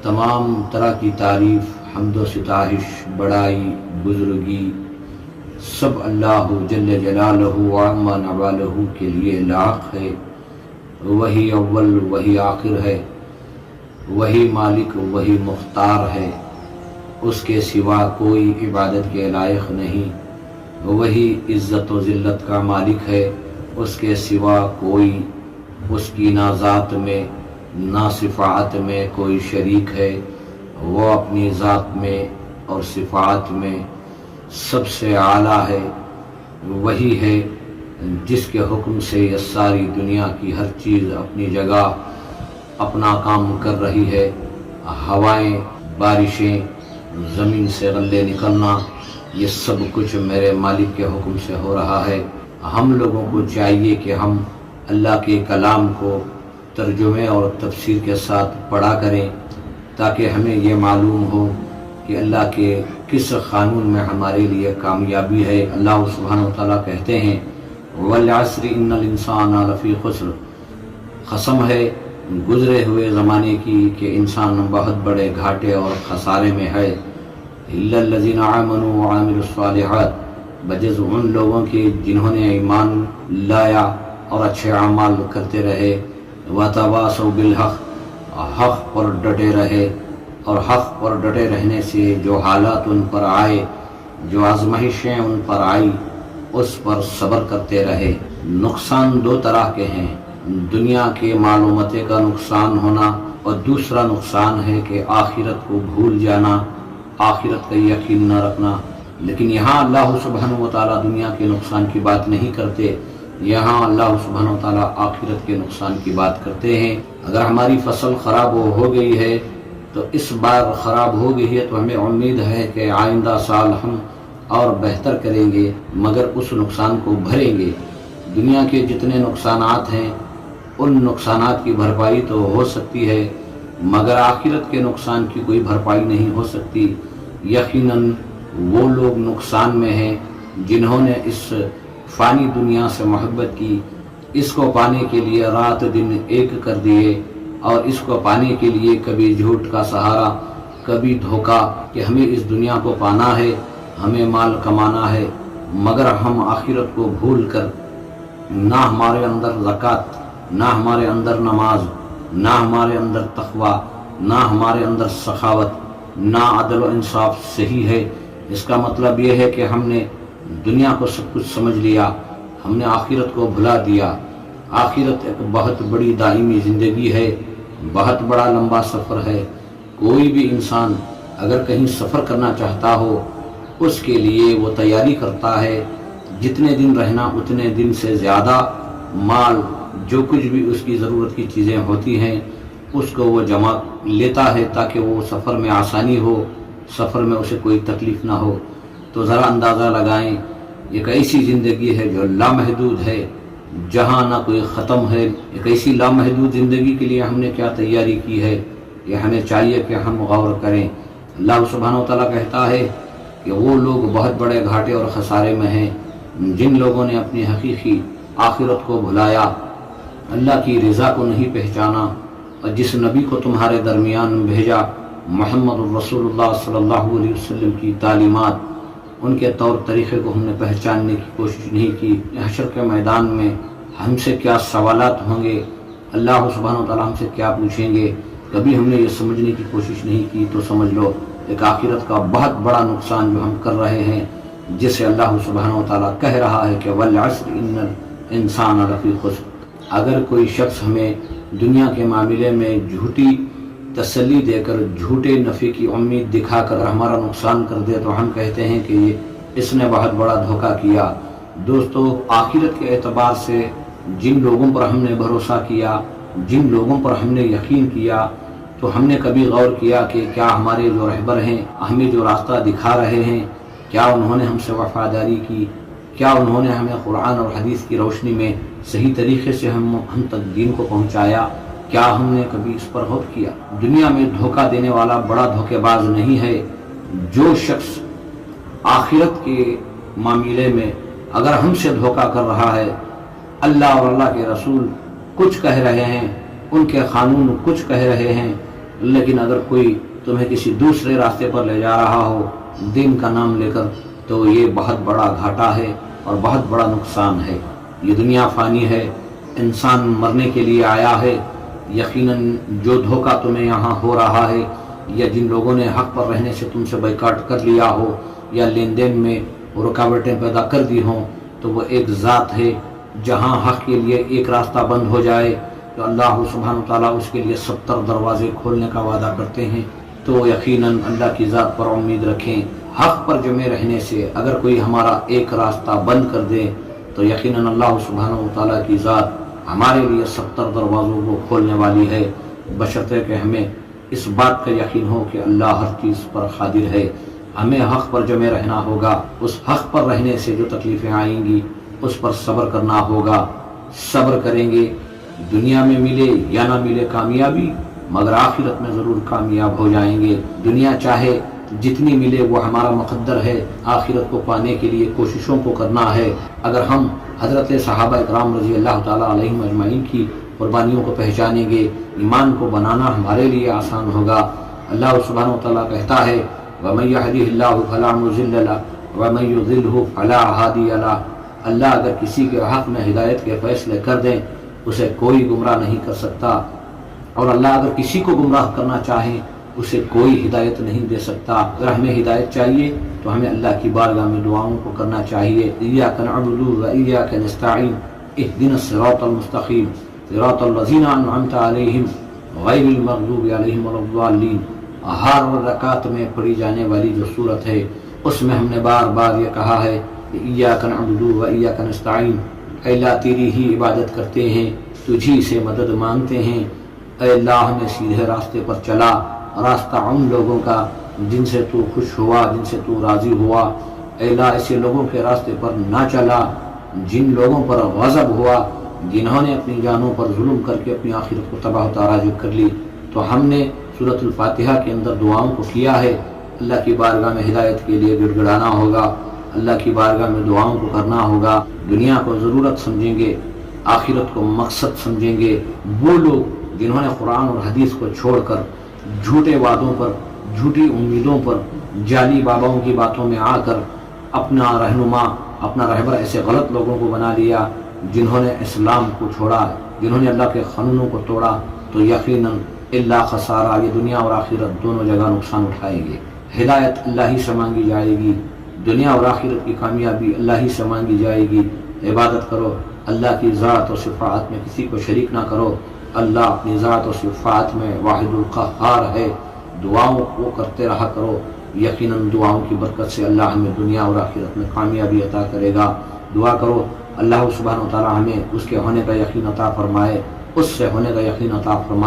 تمام طرح کی تعریف، حمد و ستائش، بڑائی، بزرگی سب اللہ جل جلالہ و عم نوالہ کے لیے لائق ہے۔ وہی اول وہی آخر ہے، وہی مالک وہی مختار ہے، اس کے سوا کوئی عبادت کے لائق نہیں۔ وہی عزت و ذلت کا مالک ہے، اس کے سوا کوئی اس کی نہ ذات میں نہ صفات میں کوئی شریک ہے۔ وہ اپنی ذات میں اور صفات میں سب سے اعلیٰ ہے۔ وہی ہے جس کے حکم سے یہ ساری دنیا کی ہر چیز اپنی جگہ اپنا کام کر رہی ہے۔ ہوائیں، بارشیں، زمین سے غلے نکلنا، یہ سب کچھ میرے مالک کے حکم سے ہو رہا ہے۔ ہم لوگوں کو چاہیے کہ ہم اللہ کے کلام کو ترجمے اور تفسیر کے ساتھ پڑھا کریں، تاکہ ہمیں یہ معلوم ہو کہ اللہ کے کس قانون میں ہمارے لیے کامیابی ہے۔ اللہ سبحانہ و تعالیٰ کہتے ہیں وَالْعَصْرِ إِنَّ الْإِنسَانَ لَفِي خُسْرٍ، قسم ہے گزرے ہوئے زمانے کی کہ انسان بہت بڑے گھاٹے اور خسارے میں ہے۔ إِلَّا الَّذِينَ آمَنُوا وَعَمِلُوا الصَّالِحَاتِ، بجز ان لوگوں کے جنہوں نے ایمان لایا اور اچھے اعمال کرتے رہے، وَتَوَاصَوْا بِالْحَقِّ، حق پر ڈٹے رہے، اور حق پر ڈٹے رہنے سے جو حالات ان پر آئے، جو آزمائشیں ان پر آئی، اس پر صبر کرتے رہے۔ نقصان دو طرح کے ہیں، دنیا کے مال و متاع کا نقصان ہونا، اور دوسرا نقصان ہے کہ آخرت کو بھول جانا، آخرت کا یقین نہ رکھنا۔ لیکن یہاں اللہ سبحانہ و تعالیٰ دنیا کے نقصان کی بات نہیں کرتے، یہاں اللہ سبحانہ و تعالیٰ آخرت کے نقصان کی بات کرتے ہیں۔ اگر ہماری فصل خراب ہو گئی ہے تو اس بار خراب ہو گئی ہے تو ہمیں امید ہے کہ آئندہ سال ہم اور بہتر کریں گے، مگر اس نقصان کو بھریں گے۔ دنیا کے جتنے نقصانات ہیں ان نقصانات کی بھرپائی تو ہو سکتی ہے، مگر آخرت کے نقصان کی کوئی بھرپائی نہیں ہو سکتی۔ یقیناً وہ لوگ نقصان میں ہیں جنہوں نے اس فانی دنیا سے محبت کی، اس کو پانے کے لیے رات دن ایک کر دیے، اور اس کو پانے کے لیے کبھی جھوٹ کا سہارا، کبھی دھوکہ کہ ہمیں اس دنیا کو پانا ہے، ہمیں مال کمانا ہے، مگر ہم آخرت کو بھول کر نہ ہمارے اندر زکوٰۃ، نہ ہمارے اندر نماز، نہ ہمارے اندر تقوی، نہ ہمارے اندر سخاوت، نہ عدل و انصاف صحیح ہے۔ اس کا مطلب یہ ہے کہ ہم نے دنیا کو سب کچھ سمجھ لیا، ہم نے آخرت کو بھلا دیا۔ آخرت ایک بہت بڑی دائمی زندگی ہے، بہت بڑا لمبا سفر ہے۔ کوئی بھی انسان اگر کہیں سفر کرنا چاہتا ہو، اس کے لیے وہ تیاری کرتا ہے، جتنے دن رہنا اتنے دن سے زیادہ مال، جو کچھ بھی اس کی ضرورت کی چیزیں ہوتی ہیں اس کو وہ جمع لیتا ہے تاکہ وہ سفر میں آسانی ہو، سفر میں اسے کوئی تکلیف نہ ہو۔ تو ذرا اندازہ لگائیں، ایک ایسی زندگی ہے جو لامحدود ہے، جہاں نہ کوئی ختم ہے۔ ایک ایسی لامحدود زندگی کے لیے ہم نے کیا تیاری کی ہے، یہ ہمیں چاہیے کہ ہم غور کریں۔ اللہ سبحانہ و تعالیٰ کہتا ہے کہ وہ لوگ بہت بڑے گھاٹے اور خسارے میں ہیں جن لوگوں نے اپنی حقیقی آخرت کو بھلایا، اللہ کی رضا کو نہیں پہچانا، اور جس نبی کو تمہارے درمیان بھیجا، محمد الرسول اللہ صلی اللہ علیہ وسلم کی تعلیمات، ان کے طور طریقے کو ہم نے پہچاننے کی کوشش نہیں کی۔ حشر کے میدان میں ہم سے کیا سوالات ہوں گے، اللہ سبحانہ و تعالیٰ ہم سے کیا پوچھیں گے، کبھی ہم نے یہ سمجھنے کی کوشش نہیں کی۔ تو سمجھ لو ایک آخرت کا بہت بڑا نقصان جو ہم کر رہے ہیں، جسے اللہ سبحانہ و تعالیٰ کہہ رہا ہے کہ وَالْعَصْرِ إِنَّ الْإِنسَانَ لَفِي خُسْرٍ۔ اگر کوئی شخص ہمیں دنیا کے معاملے میں جھوٹی تسلی دے کر، جھوٹے نفع کی امید دکھا کر ہمارا نقصان کر دے تو ہم کہتے ہیں کہ اس نے بہت بڑا دھوکہ کیا۔ دوستو، آخرت کے اعتبار سے جن لوگوں پر ہم نے بھروسہ کیا، جن لوگوں پر ہم نے یقین کیا، تو ہم نے کبھی غور کیا کہ کیا ہمارے جو رہبر ہیں، ہمیں جو راستہ دکھا رہے ہیں، کیا انہوں نے ہم سے وفاداری کی؟ کیا انہوں نے ہمیں قرآن اور حدیث کی روشنی میں صحیح طریقے سے ہم تک دین کو پہنچایا؟ کیا ہم نے کبھی اس پر غور کیا؟ دنیا میں دھوکہ دینے والا بڑا دھوکے باز نہیں ہے۔ جو شخص آخرت کے معاملے میں اگر ہم سے دھوکہ کر رہا ہے، اللہ اور اللہ کے رسول کچھ کہہ رہے ہیں، ان کے قانون کچھ کہہ رہے ہیں، لیکن اگر کوئی تمہیں کسی دوسرے راستے پر لے جا رہا ہو دین کا نام لے کر تو یہ بہت بڑا گھاٹا ہے اور بہت بڑا نقصان ہے۔ یہ دنیا فانی ہے، انسان مرنے کے لیے آیا ہے۔ یقیناً جو دھوکہ تمہیں یہاں ہو رہا ہے یا جن لوگوں نے حق پر رہنے سے تم سے بائیکاٹ کر لیا ہو یا لین دین میں رکاوٹیں پیدا کر دی ہوں، تو وہ ایک ذات ہے۔ جہاں حق کے لیے ایک راستہ بند ہو جائے تو اللہ سبحانہ وتعالیٰ اس کے لیے 70 دروازے کھولنے کا وعدہ کرتے ہیں۔ تو یقیناً اللہ کی ذات پر امید رکھیں۔ حق پر جمے رہنے سے اگر کوئی ہمارا ایک راستہ بند کر دے تو یقیناً اللہ سبحانہ وتعالیٰ کی ذات ہمارے لیے 70 دروازوں کو کھولنے والی ہے، بشرطے کہ ہمیں اس بات کا یقین ہو کہ اللہ ہر چیز پر قادر ہے۔ ہمیں حق پر جمے رہنا ہوگا۔ اس حق پر رہنے سے جو تکلیفیں آئیں گی اس پر صبر کرنا ہوگا۔ صبر کریں گے، دنیا میں ملے یا نہ ملے کامیابی، مگر آخرت میں ضرور کامیاب ہو جائیں گے۔ دنیا چاہے جتنی ملے وہ ہمارا مقدر ہے، آخرت کو پانے کے لیے کوششوں کو کرنا ہے۔ اگر ہم حضرت صحابہ اکرام رضی اللہ تعالیٰ علیہم اجمعین کی قربانیوں کو پہچانیں گے، ایمان کو بنانا ہمارے لیے آسان ہوگا۔ اللہ سبحانہ وتعالیٰ کہتا ہے وَمَن يَهْدِهِ اللَّهُ فَلَا مُضِلَّ لَهُ وَمَن يُضِلْهُ فَلَا هَادِيَ لَهُ۔ اللہ اگر کسی کے حق میں ہدایت کے فیصلے کر دیں اسے کوئی گمراہ نہیں کر سکتا، اور اللہ اگر کسی کو گمراہ کرنا چاہے اسے کوئی ہدایت نہیں دے سکتا۔ اگر ہمیں ہدایت چاہیے تو ہمیں اللہ کی بارگاہ میں دعاؤں کو کرنا چاہیے۔ إِيَّاكَ نَعْبُدُ وَإِيَّاكَ نَسْتَعِينُ اهْدِنَا الصِّرَاطَ الْمُسْتَقِيمَ صِرَاطَ الَّذِينَ أَنْعَمْتَ عَلَيْهِمْ غَيْرِ الْمَغْضُوبِ عَلَيْهِمْ وَلَا الضَّالِّينَ۔ ہر رکعت میں پڑھی جانے والی جو صورت ہے اس میں ہم نے بار بار یہ کہا ہے کہ إِيَّاكَ نَعْبُدُ وَإِيَّاكَ نَسْتَعِينُ، اے اللہ تیری ہی عبادت کرتے ہیں، تجھی سے مدد مانگتے ہیں۔ اے اللہ ہمیں سیدھے راستے پر چلا، راستہ ان لوگوں کا جن سے تو خوش ہوا، جن سے تو راضی ہوا۔ اے اللہ ایسے لوگوں کے راستے پر نہ چلا جن لوگوں پر غضب ہوا، جنہوں نے اپنی جانوں پر ظلم کر کے اپنی آخرت کو تباہ و تاراج کر لی۔ تو ہم نے سورۃ الفاتحہ کے اندر دعاؤں کو کیا ہے، اللہ کی بارگاہ میں ہدایت کے لیے گڑ گڑانا ہوگا، اللہ کی بارگاہ میں دعاؤں کو کرنا ہوگا۔ دنیا کو ضرورت سمجھیں گے، آخرت کو مقصد سمجھیں گے۔ وہ لوگ جنہوں نے قرآن اور حدیث کو چھوڑ کر جھوٹے وعدوں پر، جھوٹی امیدوں پر، جعلی باباؤں کی باتوں میں آ کر اپنا رہنما، اپنا رہبر ایسے غلط لوگوں کو بنا لیا جنہوں نے اسلام کو چھوڑا، جنہوں نے اللہ کے قانونوں کو توڑا، تو یقیناً اللہ خسارہ، یہ دنیا اور آخرت دونوں جگہ نقصان اٹھائیں گے۔ ہدایت اللہ ہی سے مانگی جائے گی، دنیا اور آخرت کی کامیابی اللہ ہی سے مانگی جائے گی۔ عبادت کرو، اللہ کی ذات اور صفات میں کسی کو شریک نہ کرو۔ اللہ اپنی ذات اور صفات میں واحد القہار ہے۔ دعاؤں کو کرتے رہا کرو، یقیناً دعاؤں کی برکت سے اللہ ہمیں دنیا اور آخرت میں کامیابی عطا کرے گا۔ دعا کرو اللہ سبحانہ و تعالی ہمیں اس کے ہونے کا یقین عطا فرمائے، اس سے ہونے کا یقین عطا فرمائے۔